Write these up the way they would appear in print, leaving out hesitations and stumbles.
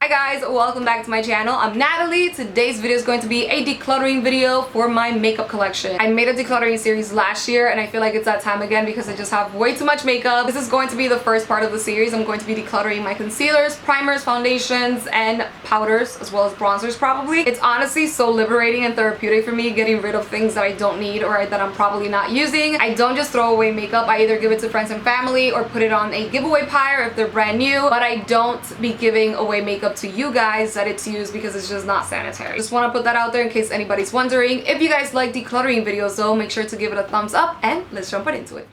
Hi guys, welcome back to my channel. I'm Natalie. Today's video is going to be a decluttering video for my makeup collection. I made a decluttering series last year and I feel like it's that time again because I just have way too much makeup. This is going to be the first part of the series. I'm going to be decluttering my concealers, primers, foundations, and powders, as well as bronzers probably. It's honestly so liberating and therapeutic for me getting rid of things that I don't need or that I'm probably not using. I don't just throw away makeup. I either give it to friends and family or put it on a giveaway pile if they're brand new, but I don't be giving away makeup to you guys that it's used because it's just not sanitary. Just want to put that out there in case anybody's wondering. If you guys like decluttering videos though, make sure to give it a thumbs up and let's jump right into it.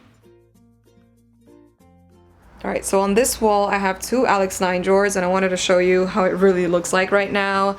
Alright, so on this wall I have two Alex 9 drawers and I wanted to show you how it really looks like right now.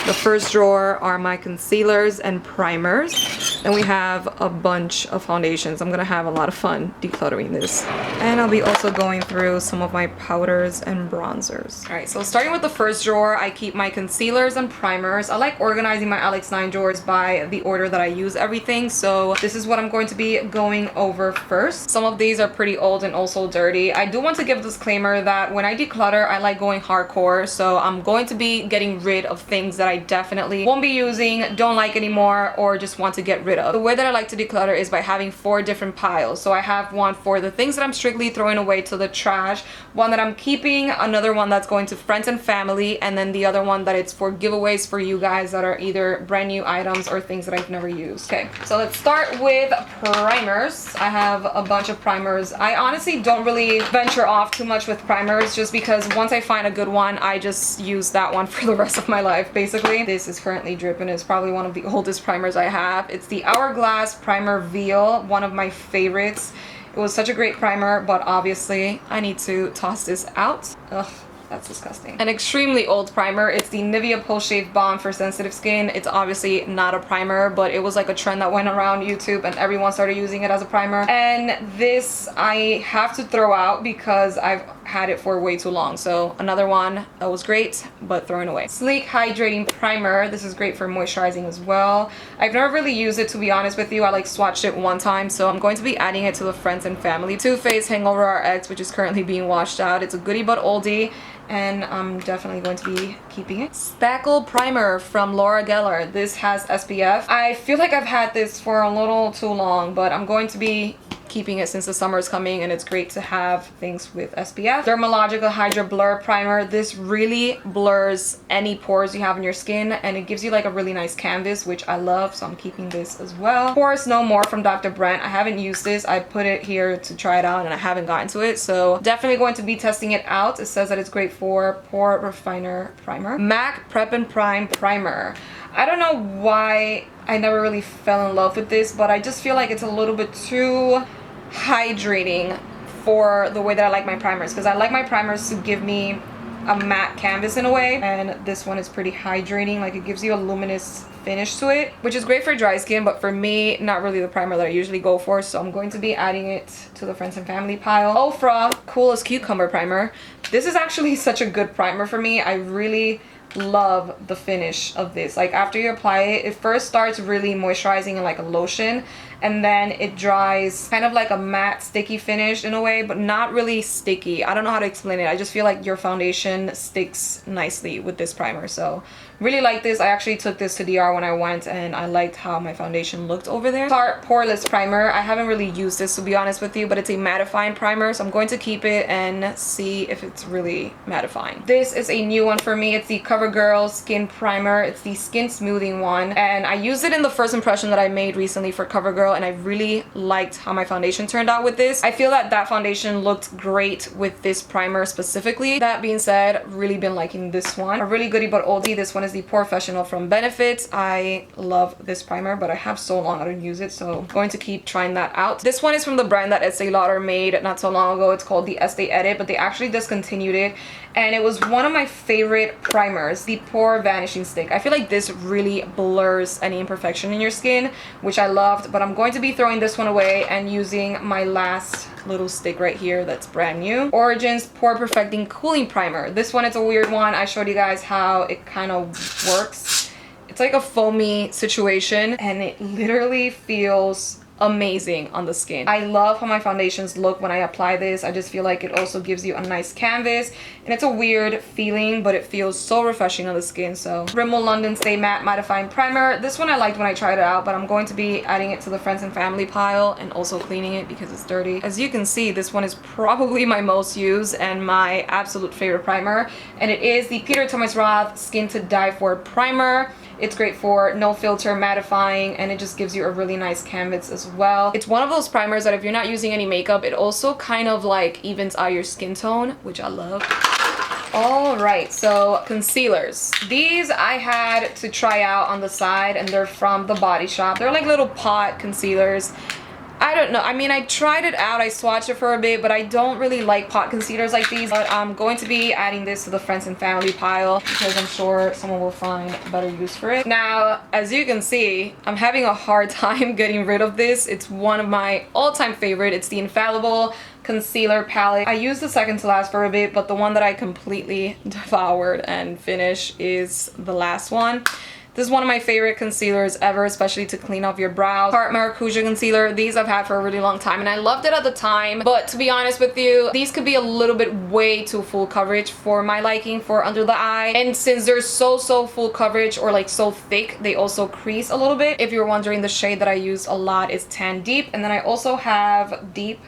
The first drawer are my concealers and primers. Then we have a bunch of foundations. I'm gonna have a lot of fun decluttering this. And I'll be also going through some of my powders and bronzers. Alright, so starting with the first drawer, I keep my concealers and primers. I like organizing my Alex 9 drawers by the order that I use everything. So this is what I'm going to be going over first. Some of these are pretty old and also dirty. I do want to give a disclaimer that when I declutter, I like going hardcore. So I'm going to be getting rid of things that I definitely won't be using, don't like anymore, or just want to get rid of. The way that I like to declutter is by having 4 different piles. So I have one for the things that I'm strictly throwing away to the trash, one that I'm keeping, another one that's going to friends and family, and then the other one that it's for giveaways for you guys that are either brand new items or things that I've never used. Okay, so let's start with primers. I have a bunch of primers. I honestly don't really venture off too much with primers just because once I find a good one, I just use that one for the rest of my life basically. This is currently dripping. It's probably one of the oldest primers I have. It's the Hourglass Primer Veil, one of my favorites. It was such a great primer, but obviously I need to toss this out. Ugh. That's disgusting. An extremely old primer. It's the Nivea Post Shave Balm for sensitive skin. It's obviously not a primer, but it was like a trend that went around YouTube and everyone started using it as a primer. And this I have to throw out because I've had it for way too long. So another one that was great, but thrown away. Sleek Hydrating Primer. This is great for moisturizing as well. I've never really used it, to be honest with you. I like swatched it one time, so I'm going to be adding it to the friends and family. Too Faced Hangover RX, which is currently being washed out. It's a goodie but oldie, and I'm definitely going to be keeping it. Spackle Primer from Laura Geller. This has SPF. I feel like I've had this for a little too long, but I'm going to be keeping it since the summer is coming and it's great to have things with SPF. Dermalogica Hydra Blur Primer. This really blurs any pores you have in your skin and it gives you like a really nice canvas, which I love, so I'm keeping this as well. Pores No More from Dr. Brent. I haven't used this. I put it here to try it out and I haven't gotten to it, so definitely going to be testing it out. It says that it's great for Pore Refiner Primer. MAC Prep and Prime Primer. I don't know why I never really fell in love with this, but I just feel like it's a little bit too hydrating for the way that I like my primers, because I like my primers to give me a matte canvas in a way, and this one is pretty hydrating. Like, it gives you a luminous finish to it, which is great for dry skin, but for me, not really the primer that I usually go for, so I'm going to be adding it to the friends and family pile. Ofra Cool as Cucumber Primer. This is actually such a good primer for me. I really love the finish of this. Like, after you apply it, it first starts really moisturizing and like a lotion, and then it dries kind of like a matte sticky finish in a way, but not really sticky. I don't know how to explain it. I just feel like your foundation sticks nicely with this primer, so really like this. I actually took this to DR when I went and I liked how my foundation looked over there. Tarte Poreless Primer. I haven't really used this, to be honest with you, but it's a mattifying primer, so I'm going to keep it and see if it's really mattifying. This is a new one for me. It's the CoverGirl Skin Primer. It's the skin smoothing one, and I used it in the first impression that I made recently for CoverGirl, and I really liked how my foundation turned out with this. I feel that foundation looked great with this primer specifically. That being said, really been liking this one. A really goodie but oldie. This one is the Professional from Benefit. I love this primer, but I have so long I don't use it, so I'm going to keep trying that out. This one is from the brand that Estee Lauder made not so long ago. It's called the Estee Edit, but they actually discontinued it, and it was one of my favorite primers, the Pore Vanishing Stick. I feel like this really blurs any imperfection in your skin, which I loved, but I'm going to be throwing this one away and using my last little stick right here that's brand new. Origins Pore Perfecting Cooling Primer. This one is a weird one. I showed you guys how it kind of works. It's like a foamy situation and it literally feels amazing on the skin. I love how my foundations look when I apply this. I just feel like it also gives you a nice canvas, and it's a weird feeling, but it feels so refreshing on the skin. So Rimmel London Stay Matte Mattifying Primer. This one I liked when I tried it out, but I'm going to be adding it to the friends and family pile and also cleaning it because it's dirty. As you can see, this one is probably my most used and my absolute favorite primer, and it is the Peter Thomas Roth Skin to Die For Primer. It's great for no filter mattifying, and it just gives you a really nice canvas as well. It's one of those primers that if you're not using any makeup, it also kind of like evens out your skin tone, which I love. All right, so concealers. These I had to try out on the side, and they're from The Body Shop. They're like little pot concealers. I don't know. I mean, I tried it out. I swatched it for a bit, but I don't really like pot concealers like these. But I'm going to be adding this to the friends and family pile because I'm sure someone will find better use for it. Now, as you can see, I'm having a hard time getting rid of this. It's one of my all-time favorite. It's the Infallible concealer palette. I used the second to last for a bit, but the one that I completely devoured and finished is the last one. This is one of my favorite concealers ever, especially to clean off your brows. Tarte Maracuja concealer. These I've had for a really long time, and I loved it at the time. But to be honest with you, these could be a little bit way too full coverage for my liking for under the eye. And since they're so full coverage or like so thick, they also crease a little bit. If you're wondering, the shade that I use a lot is Tan Deep, and then I also have Deep,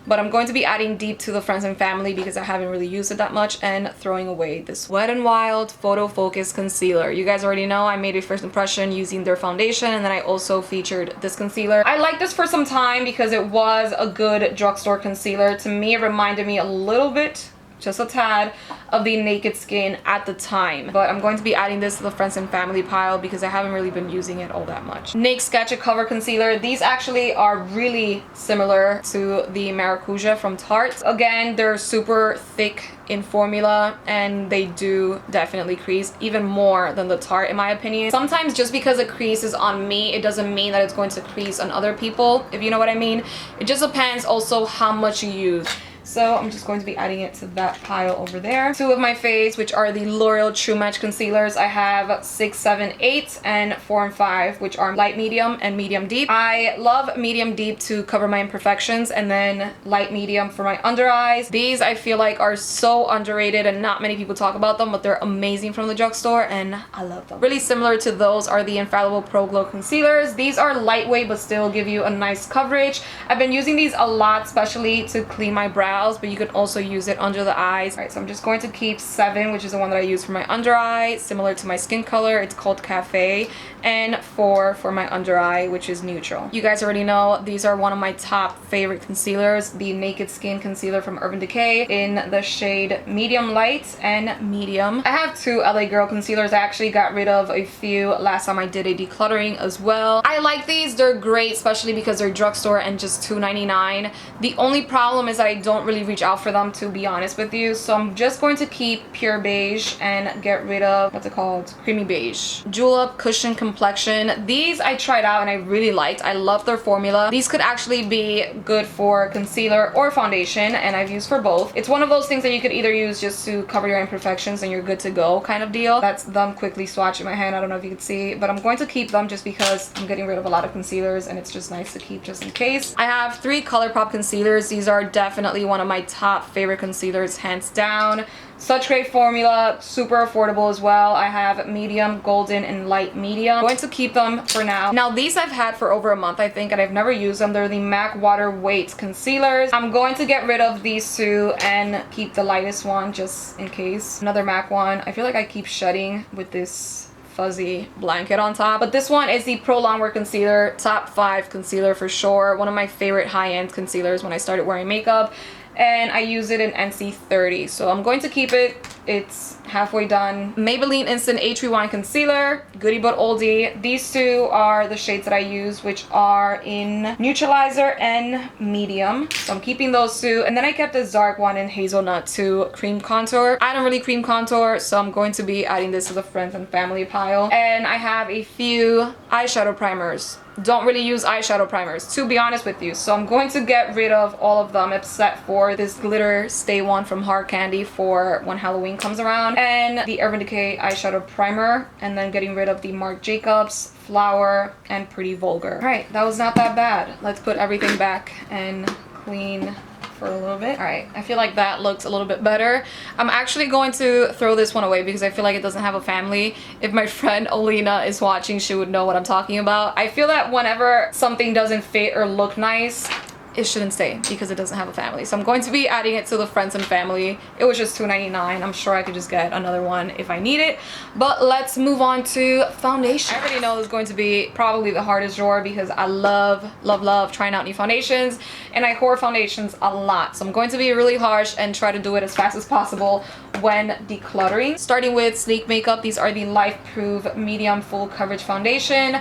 but I'm going to be adding Deep to the friends and family because I haven't really used it that much, and throwing away this Wet n Wild Photo Focus Concealer. You guys already know I made a first impression using their foundation, and then I also featured this concealer. I liked this for some time because it was a good drugstore concealer. To me, it reminded me a little bit, just a tad, of the Naked Skin at the time, but I'm going to be adding this to the friends and family pile because I haven't really been using it all that much. NYX Sketch It Cover Concealer. These actually are really similar to the Maracuja from Tarte. Again, they're super thick in formula, and they do definitely crease even more than the Tarte in my opinion. Sometimes just because it creases on me, it doesn't mean that it's going to crease on other people, if you know what I mean. It just depends also how much you use. So I'm just going to be adding it to that pile over there. Two of my faves, which are the L'Oreal True Match concealers. I have 6, 7, 8, and 4 and 5, which are light medium and medium deep. I love medium deep to cover my imperfections, and then light medium for my under eyes. These I feel like are so underrated and not many people talk about them, but they're amazing from the drugstore and I love them. Really similar to those are the Infallible Pro Glow concealers. These are lightweight but still give you a nice coverage. I've been using these a lot, especially to clean my brows, but you can also use it under the eyes. All right, so I'm just going to keep 7, which is the one that I use for my under eye, similar to my skin color. It's called Cafe, and 4 for my under eye, which is neutral. You guys already know these are one of my top favorite concealers, the Naked Skin concealer from Urban Decay in the shade medium light and medium. I have 2 LA Girl concealers. I actually got rid of a few last time I did a decluttering as well. I like these. They're great, especially because they're drugstore and just $2.99. The only problem is that I don't really reach out for them, to be honest with you, so I'm just going to keep Pure Beige and get rid of, what's it called, Creamy Beige. Julep Cushion Complexion. These I tried out and I really liked. I love their formula. These could actually be good for concealer or foundation, and I've used for both. It's one of those things that you could either use just to cover your imperfections and you're good to go kind of deal. That's them quickly swatch in my hand. I don't know if you can see, but I'm going to keep them just because I'm getting rid of a lot of concealers and it's just nice to keep just in case. I have 3 ColourPop concealers. These are definitely one of my top favorite concealers, hands down. Such great formula, super affordable as well. I have medium, golden, and light medium. I'm going to keep them for now. Now these I've had for over a month, I think, and I've never used them. They're the MAC Water Weight concealers. I'm going to get rid of these 2 and keep the lightest one just in case. Another MAC one. I feel like I keep shedding with this fuzzy blanket on top, but this one is the Pro Longwear concealer, top 5 concealer for sure. One of my favorite high-end concealers when I started wearing makeup, and I use it in NC30, so I'm going to keep it. It's halfway done. Maybelline Instant Age Rewind Concealer, goodie but oldie. These 2 are the shades that I use, which are in Neutralizer and Medium, so I'm keeping those 2. And then I kept this dark one in Hazelnut to cream contour. I don't really cream contour, so I'm going to be adding this to the friends and family pile. And I have a few eyeshadow primers don't really use eyeshadow primers, to be honest with you. So I'm going to get rid of all of them except for this glitter stay one from Hard Candy for when Halloween comes around, and the Urban Decay eyeshadow primer, and then getting rid of the Marc Jacobs Flower and Pretty Vulgar. All right, that was not that bad. Let's put everything back and clean for a little bit. All right, I feel like that looks a little bit better. I'm actually going to throw this one away because I feel like it doesn't have a family. If my friend Alina is watching, she would know what I'm talking about. I feel that whenever something doesn't fit or look nice, it shouldn't stay because it doesn't have a family. So I'm going to be adding it to the friends and family. It was just $2.99. I'm sure I could just get another one if I need it. But let's move on to foundation. I already know this is going to be probably the hardest drawer because I love trying out new foundations, and I hoard foundations a lot. So I'm going to be really harsh and try to do it as fast as possible when decluttering. Starting with Sleek Makeup. These are the Life Proof Medium Full Coverage Foundation.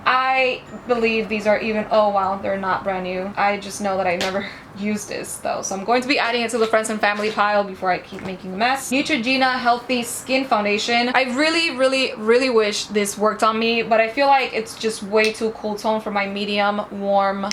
I believe these are even, oh wow, they're not brand new. I just know that I never used this though. So I'm going to be adding it to the friends and family pile before I keep making a mess. Neutrogena Healthy Skin Foundation. I really wish this worked on me, but I feel like it's just way too cool tone for my medium warm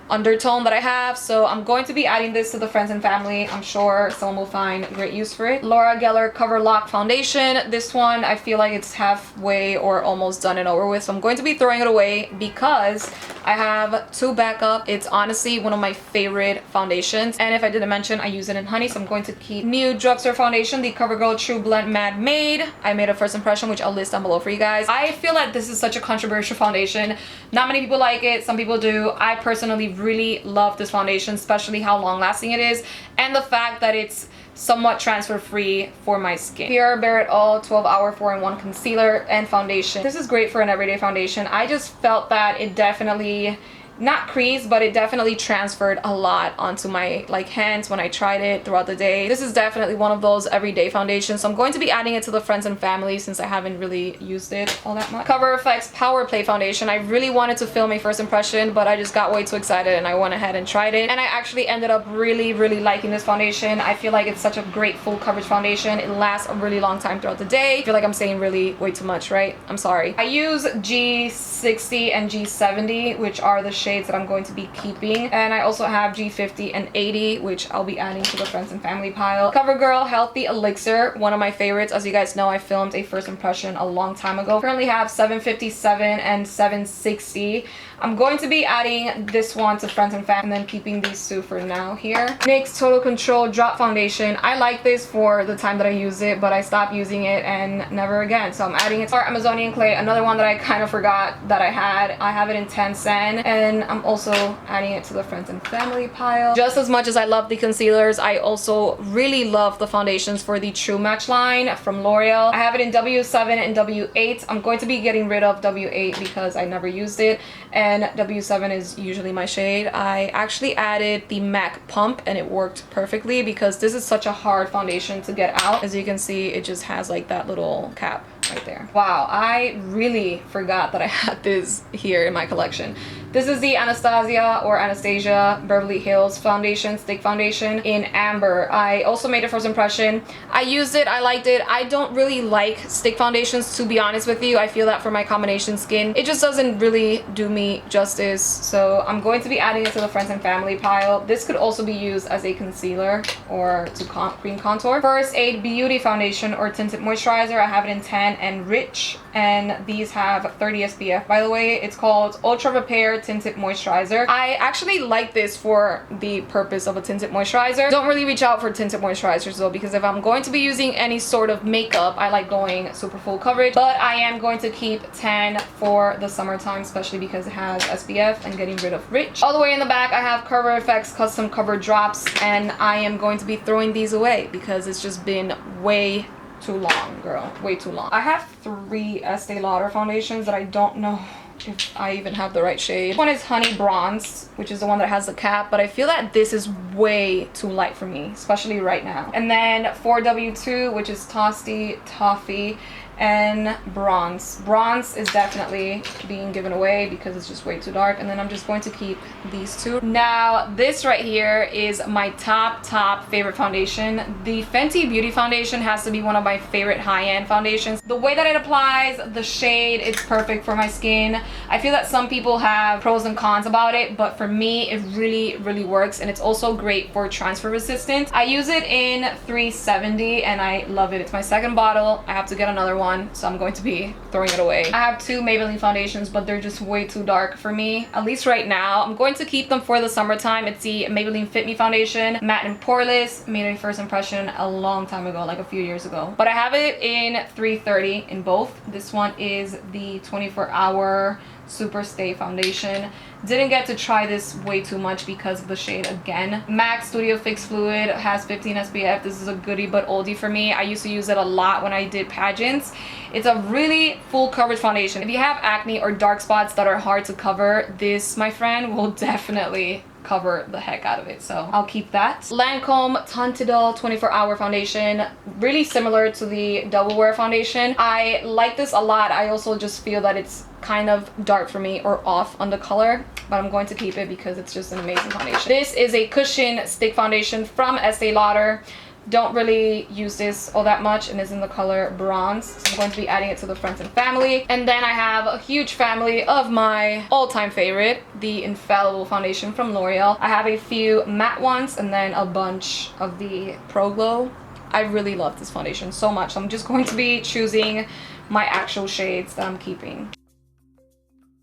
undertone that I have. So I'm going to be adding this to the friends and family. I'm sure someone will find great use for it. Laura Geller Cover Lock Foundation. This one, I feel like it's halfway or almost done and over with. So I'm going to be throwing it away because I have two backup. It's honestly one of my favorite foundations. And if I didn't mention, I use it in honey. So I'm going to keep new drugstore foundation, the CoverGirl True Blend Matte Made. I made a first impression, which I'll list down below for you guys. I feel like this is such a controversial foundation. Not many people like it. Some people do. I personally really love this foundation, especially how long lasting it is and the fact that it's somewhat transfer free for my skin. Here, Bare It All 12-hour 4-in-1 concealer and foundation. This is great for an everyday foundation. I just felt that it definitely, not creased, but it definitely transferred a lot onto my hands when I tried it throughout the day. This is definitely one of those everyday foundations, so I'm going to be adding it to the friends and family since I haven't really used it all that much. Cover FX Power Play Foundation. I really wanted to film a first impression, but I just got way too excited and I went ahead and tried it, and I actually ended up really liking this foundation. I feel like it's such a great full coverage foundation. It lasts a really long time throughout the day. I feel like I'm saying really way too much, right? I'm sorry. I use G60 and G70, which are the shades that I'm going to be keeping, and I also have G50 and 80, which I'll be adding to the friends and family pile. CoverGirl Healthy Elixir, one of my favorites. As you guys know, I filmed a first impression a long time ago. Currently have 757 and 760. I'm going to be adding this one to friends and family and then keeping these two for now here. NYX Total Control Drop Foundation. I like this for the time that I use it, but I stopped using it and never again. So I'm adding it to our Amazonian Clay, another one that I kind of forgot that I had. I have it in 10 cent, and I'm also adding it to the friends and family pile. Just as much as I love the concealers, I also really love the foundations for the True Match line from L'Oreal. I have it in W7 and W8. I'm going to be getting rid of W8 because I never used it, and W7 is usually my shade. I actually added the MAC Pump and it worked perfectly because this is such a hard foundation to get out. As you can see, it just has like that little cap right there. Wow, I really forgot that I had this here in my collection. This is the Anastasia Beverly Hills Foundation, Stick Foundation in Amber. I also made a first impression. I used it, I liked it. I don't really like stick foundations, to be honest with you. I feel that for my combination skin, it just doesn't really do me justice. So I'm going to be adding it to the friends and family pile. This could also be used as a concealer or to cream contour. First Aid Beauty Foundation or Tinted Moisturizer. I have it in 10 and Rich, and these have 30 SPF, by the way. It's called Ultra Repair Tinted Moisturizer. I actually like this for the purpose of a tinted moisturizer. Don't really reach out for tinted moisturizers though, because if I'm going to be using any sort of makeup, I like going super full coverage, but I am going to keep 10 for the summertime, especially because it has SPF, and getting rid of Rich. All the way in the back, I have Cover FX Custom Cover Drops, and I am going to be throwing these away because it's just been way too long, girl. Way too long. I have 3 Estee Lauder foundations that I don't know if I even have the right shade. One is Honey Bronze, which is the one that has the cap, but I feel that this is way too light for me, especially right now. And then 4W2, which is Toasty Toffee, and bronze. Bronze is definitely being given away because it's just way too dark, and then I'm just going to keep these two. Now this right here is my top favorite foundation. The Fenty Beauty foundation has to be one of my favorite high-end foundations. The way that it applies, the shade, it's perfect for my skin. I feel that some people have pros and cons about it, but for me it really works, and it's also great for transfer resistance. I use it in 370 and I love it. It's my second bottle. I have to get another one, so I'm going to be throwing it away. I have two Maybelline foundations, but they're just way too dark for me, at least right now. I'm going to keep them for the summertime. It's the Maybelline Fit Me foundation, matte and poreless. Made my first impression a long time ago, like a few years ago, but I have it in 330 in both. This one is the 24-hour Super Stay foundation. Didn't get to try this way too much because of the shade again. MAC Studio Fix Fluid has 15 SPF. This is a goodie but oldie for me. I used to use it a lot when I did pageants. It's a really full coverage foundation. If you have acne or dark spots that are hard to cover, this, my friend, will definitely cover the heck out of it, so I'll keep that. Lancome Tintidol 24-hour foundation, really similar to the Double Wear foundation. I like this a lot. I also just feel that it's kind of dark for me or off on the color, but I'm going to keep it because it's just an amazing foundation. This is a cushion stick foundation from Estee Lauder. Don't really use this all that much, and is in the color bronze, so I'm going to be adding it to the friends and family. And then I have a huge family of my all-time favorite, the Infallible foundation from L'Oreal. I have a few matte ones and then a bunch of the Pro Glow. I really love this foundation so much, so I'm just going to be choosing my actual shades that I'm keeping.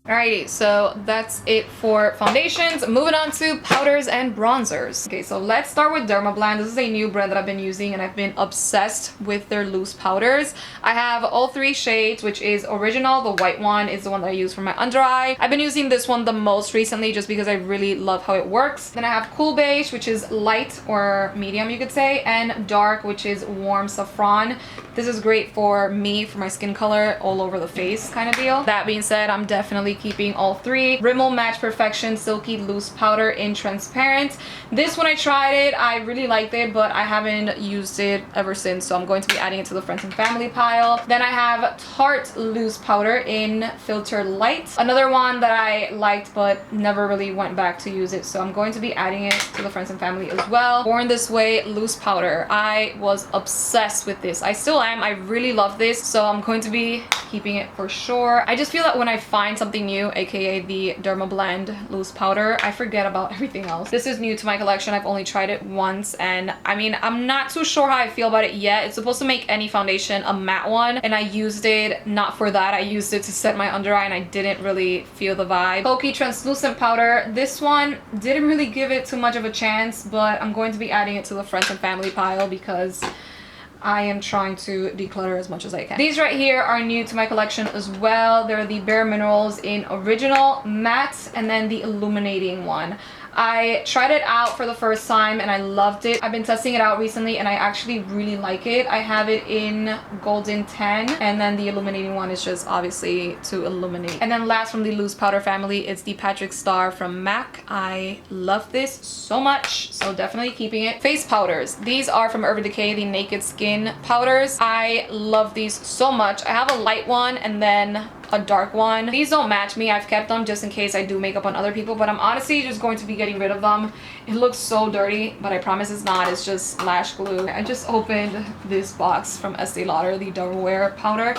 Alrighty, so that's it for foundations. Moving on to powders and bronzers. Okay, so let's start with Dermablend. This is a new brand that I've been using, and I've been obsessed with their loose powders. I have all three shades, which is Original. The white one is the one that I use for my under eye. I've been using this one the most recently just because I really love how it works. Then I have Cool Beige, which is light or medium, you could say, and Dark, which is warm saffron. This is great for me, for my skin color, all over the face kind of deal. That being said, I'm definitely keeping all three. Rimmel Match Perfection Silky Loose Powder in Transparent. This, when I tried it, I really liked it, but I haven't used it ever since, so I'm going to be adding it to the friends and family pile. Then I have Tarte Loose Powder in Filter Light. Another one that I liked, but never really went back to use it, so I'm going to be adding it to the friends and family as well. Born This Way Loose Powder. I was obsessed with this. I still am. I really love this, so I'm going to be keeping it for sure. I just feel that when I find something new, aka the Dermablend loose powder, I forget about everything else. This is new to my collection. I've only tried it once, and I mean, I'm not too sure how I feel about it yet. It's supposed to make any foundation a matte one, and I used it not for that. I used it to set my under eye, and I didn't really feel the vibe. Pokey Translucent Powder. This one didn't really give it too much of a chance, but I'm going to be adding it to the friends and family pile because I am trying to declutter as much as I can. These right here are new to my collection as well. They're the Bare Minerals in Original, Matte, and then the Illuminating one. I tried it out for the first time and I loved it. I've been testing it out recently and I actually really like it. I have it in Golden 10, and then the Illuminating one is just obviously to illuminate. And then last from the loose powder family, it's the Patrick Star from MAC. I love this so much, so definitely keeping it. Face powders. These are from Urban Decay, the Naked Skin powders. I love these so much. I have a light one and then a dark one. These don't match me. I've kept them just in case I do makeup on other people, but I'm honestly just going to be getting rid of them. It looks so dirty, but I promise it's not. It's just lash glue. I just opened this box from Estee Lauder, the Double Wear powder,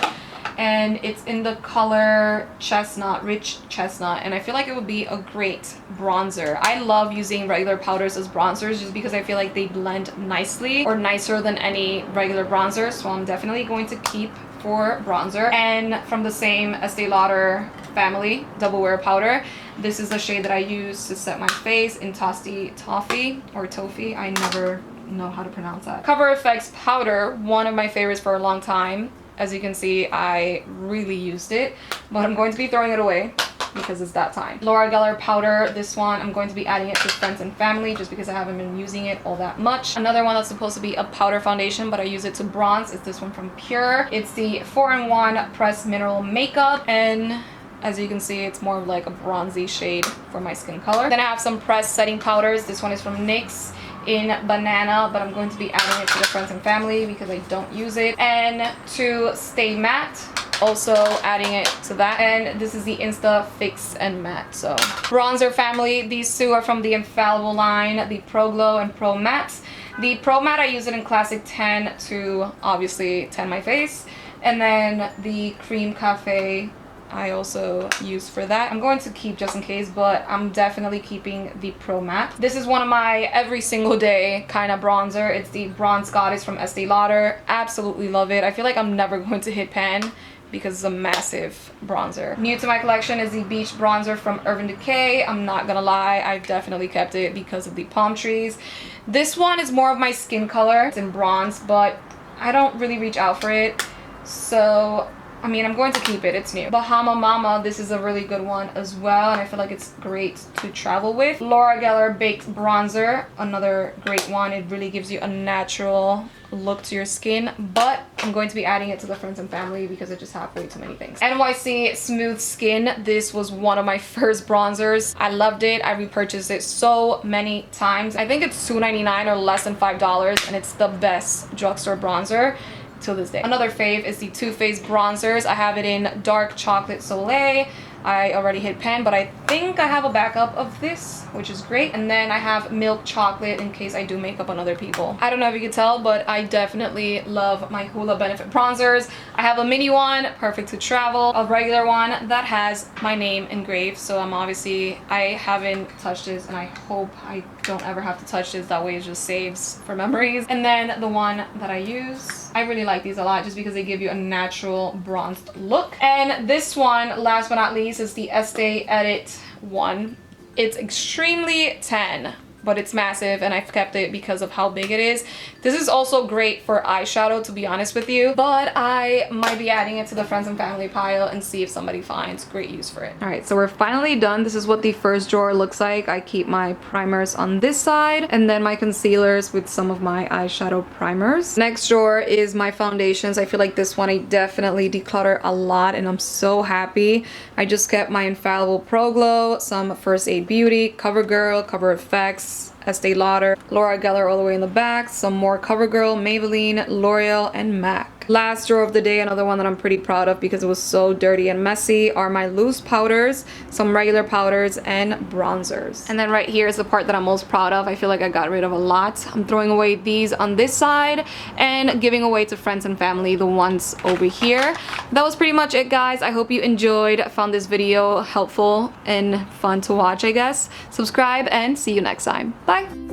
and it's in the color Chestnut, Rich Chestnut, and I feel like it would be a great bronzer. I love using regular powders as bronzers just because I feel like they blend nicely, or nicer than any regular bronzer, so I'm definitely going to keep for bronzer. And from the same Estee Lauder family, Double Wear powder, this is the shade that I use to set my face in Toffee, I never know how to pronounce that. Cover FX powder, one of my favorites for a long time. As you can see, I really used it, but I'm going to be throwing it away because it's that time. Laura Geller powder, this one I'm going to be adding it to friends and family just because I haven't been using it all that much. Another one that's supposed to be a powder foundation, but I use it to bronze, is this one from Pure. It's the 4-in-1 Pressed Mineral Makeup, and as you can see, it's more of like a bronzy shade for my skin color. Then I have some pressed setting powders. This one is from NYX. in banana, but I'm going to be adding it to the friends and family because I don't use it. And to stay matte, also adding it to that. And this is the Insta Fix and Matte. So bronzer family, these two are from the Infallible line, the Pro Glow and Pro Matte. The Pro Matte, I use it in Classic 10 to obviously tan my face, and then the Cream Cafe I also use for that. I'm going to keep just in case, but I'm definitely keeping the Pro Matte. This is one of my every single day kind of bronzer. It's the Bronze Goddess from Estee Lauder. Absolutely love it. I feel like I'm never going to hit pan because it's a massive bronzer. New to my collection is the Beach Bronzer from Urban Decay. I'm not gonna lie, I've definitely kept it because of the palm trees. This one is more of my skin color. It's in bronze, but I don't really reach out for it. So, I mean, I'm going to keep it. It's new. Bahama Mama, this is a really good one as well, and I feel like it's great to travel with. Laura Geller Baked Bronzer, another great one. It really gives you a natural look to your skin, but I'm going to be adding it to the friends and family because I just have way too many things. NYC Smooth Skin, this was one of my first bronzers. I loved it. I repurchased it so many times. I think it's $2.99 or less than $5, and it's the best drugstore bronzer till this day. Another fave is the Too Faced bronzers. I have it in Dark Chocolate Soleil. I already hit pan, but I think I have a backup of this, which is great. And then I have Milk Chocolate in case I do makeup on other people. I don't know if you can tell, but I definitely love my Hoola Benefit bronzers. I have a mini one, perfect to travel, a regular one that has my name engraved. So I haven't touched this, and I hope I don't ever have to touch this. That way it just saves for memories. And then the one that I use, I really like these a lot just because they give you a natural bronzed look. And this one, last but not least, is the Estee Edit one. It's extremely tan, but it's massive, and I've kept it because of how big it is. This is also great for eyeshadow, to be honest with you, but I might be adding it to the friends and family pile and see if somebody finds great use for it. All right, so we're finally done. This is what the first drawer looks like. I keep my primers on this side, and then my concealers with some of my eyeshadow primers. Next drawer is my foundations. I feel like this one I definitely declutter a lot, and I'm so happy. I just kept my Infallible Pro Glow, some First Aid Beauty, CoverGirl, Cover FX, Estee Lauder, Laura Geller all the way in the back, some more CoverGirl, Maybelline, L'Oreal, and MAC. Last drawer of the day, another one that I'm pretty proud of because it was so dirty and messy, are my loose powders, some regular powders, and bronzers. And then right here is the part that I'm most proud of. I feel like I got rid of a lot. I'm throwing away these on this side and giving away to friends and family the ones over here. That was pretty much it, guys. I hope you enjoyed, found this video helpful and fun to watch, I guess. Subscribe and see you next time. Bye!